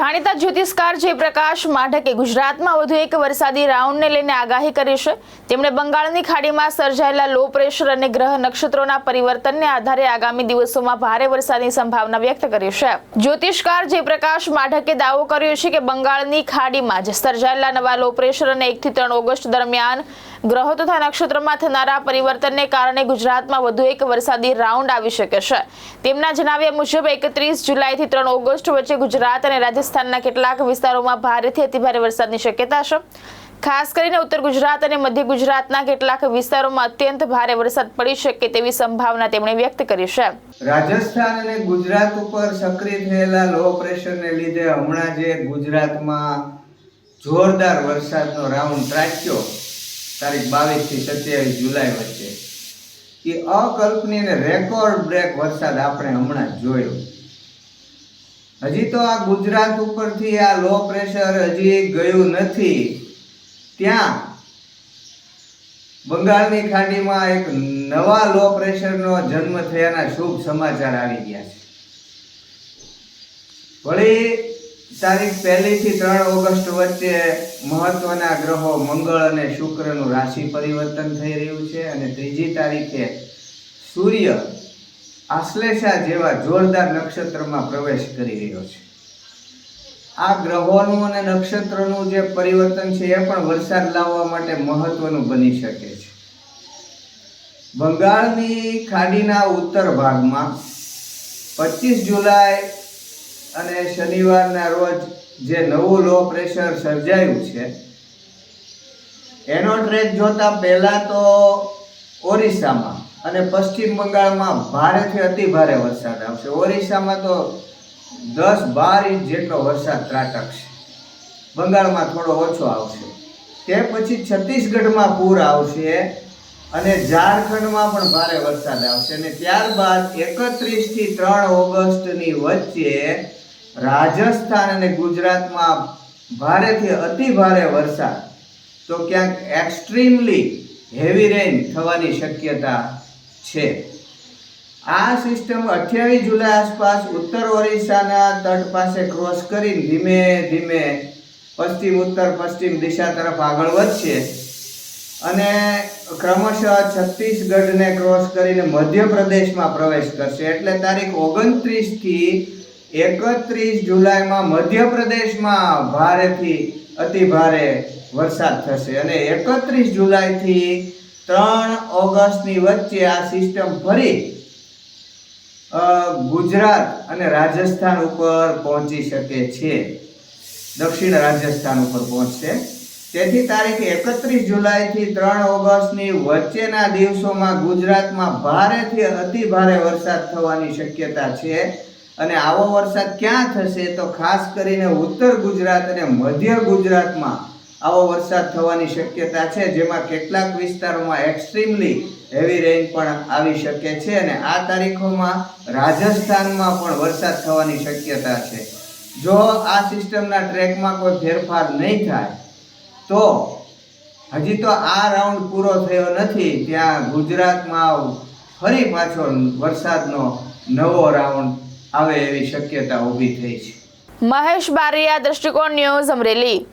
જાણીતા જ્યોતિષકાર જયપ્રકાશ માઢકે ગુજરાતમાં વધુ એક વરસાદી રાઉન્ડને લઈને આગાહી કરી છે। તેમણે બંગાળની ખાડીમાં સર્જાયેલા લો પ્રેશર અને ગ્રહ નક્ષત્રોના પરિવર્તનને આધારે આગામી દિવસોમાં ભારે વરસાદની સંભાવના વ્યક્ત કરી છે। જ્યોતિષકાર જયપ્રકાશ માઢકે દાવો કર્યો છે કે બંગાળની ખાડીમાં જ સર્જાયેલા નવા લો પ્રેશર અને 1 થી 3 ઓગસ્ટ દરમિયાન ગ્રહો તથા નક્ષત્રોમાં થનારા પરિવર્તનને કારણે ગુજરાતમાં વધુ એક વરસાદી રાઉન્ડ આવી શકે છે। તેમના જણાવ્યા મુજબ 31 જુલાઈથી 3 ઓગસ્ટ વચ્ચે ગુજરાત અને રાજસ્થાનના કેટલાક વિસ્તારોમાં ભારેથી અતિભારે વરસાદની શક્યતા છે। ખાસ કરીને ઉત્તર ગુજરાત અને મધ્ય ગુજરાતના કેટલાક વિસ્તારોમાં અત્યંત ભારે વરસાદ પડી શકે તેવી સંભાવના તેમણે વ્યક્ત કરી છે। રાજસ્થાન અને ગુજરાત ઉપર સક્રિય થયેલા લો પ્રેશરને લીધે હમણાં જે ગુજરાતમાં જોરદાર વરસાદનો રાઉન્ડ ત્રાટક્યો તારીખ 22 થી 27 જુલાઈ વચ્ચે, એ અકલ્પનીય અને રેકોર્ડ બ્રેક વરસાદ આપણે હમણાં જોયો। હજી તો આ ગુજરાત ઉપરથી આ લો પ્રેશર હજી ગયું નથી, ત્યાં બંગાળની ખાડીમાં એક નવા લો પ્રેશરનો જન્મ થયાના શુભ સમાચાર આવી ગયા છે। વળી તારીખ 1 થી 3 ઓગસ્ટ વચ્ચે મહત્વના ગ્રહો મંગળ અને શુક્રનું રાશિ પરિવર્તન થઈ રહ્યું છે અને 3જી તારીખે સૂર્ય આશ્લેષા જેવા જોરદાર નક્ષત્રમાં પ્રવેશ કરી રહ્યો છે। આ ગ્રહોનું અને નક્ષત્રનું જે પરિવર્તન છે એ પણ વરસાદ લાવવા માટે મહત્વનું બની શકે છે। બંગાળની ખાડીના ઉત્તર ભાગમાં 25 જુલાઈ અને શનિવારના રોજ જે નવું લો પ્રેશર સર્જાયું છે એનો ટ્રેક જોતા પહેલા તો ઓરિસ્સામાં અને પશ્ચિમ બંગાળમાં ભારેથી અતિ ભારે વરસાદ આવશે। ઓરિસ્સામાં તો 10-12 ઇંચ જેટલો વરસાદ ત્રાટકશે, બંગાળમાં થોડો ઓછો આવશે। તે પછી છત્તીસગઢમાં પૂર આવશે અને ઝારખંડમાં પણ ભારે વરસાદ આવશે અને ત્યારબાદ 31 થી 3 ઓગસ્ટની વચ્ચે રાજસ્થાન અને ગુજરાતમાં ભારેથી અતિ ભારે વરસાદ, તો ક્યાંક એક્સ્ટ્રીમલી હેવી રેન થવાની શક્યતા છે। આ સિસ્ટમ 28 જુલાઈ આસપાસ ઉત્તર ઓરિસ્સાના તટ પાસે ક્રોસ કરીને ધીમે ધીમે પશ્ચિમ ઉત્તર પશ્ચિમ દિશા તરફ આગળ વધશે અને ક્રમશઃ છત્તીસગઢને ક્રોસ કરીને મધ્યપ્રદેશમાં પ્રવેશ કરશે। એટલે તારીખ 29 થી 31 જુલાઈમાં મધ્યપ્રદેશમાં ભારેથી અતિ ભારે વરસાદ થશે અને 31 જુલાઈથી 3 ઓગસ્ટની વચ્ચે આ સિસ્ટમ ફરી ગુજરાત અને રાજસ્થાન ઉપર પહોંચી શકે છે, દક્ષિણ રાજસ્થાન ઉપર પહોંચશે। તેથી તારીખ 31 જુલાઈથી 3 ઓગસ્ટની વચ્ચેના દિવસોમાં ગુજરાતમાં ભારેથી અતિ ભારે વરસાદ થવાની શક્યતા છે અને આવો વરસાદ ક્યાં થશે તો ખાસ કરીને ઉત્તર ગુજરાત અને મધ્ય ગુજરાતમાં આવો વરસાદ થવાની શક્યતા છે, જેમાં કેટલાક વિસ્તારોમાં એક્સ્ટ્રીમલી હેવી રેઇન પણ આવી શકે છે અને આ તારીખોમાં રાજસ્થાનમાં પણ વરસાદ થવાની શક્યતા છે। જો આ સિસ્ટમના ટ્રેકમાં કોઈ ફેરફાર નહીં થાય તો હજી તો આ રાઉન્ડ પૂરો થયો નથી, ત્યાં ગુજરાતમાં ફરી પાછો વરસાદનો નવો રાઉન્ડ આવે એવી શક્યતા ઊભી થઈ છે। મહેશ બારિયા, દ્રષ્ટિકોણ ન્યૂઝ, અમરેલી।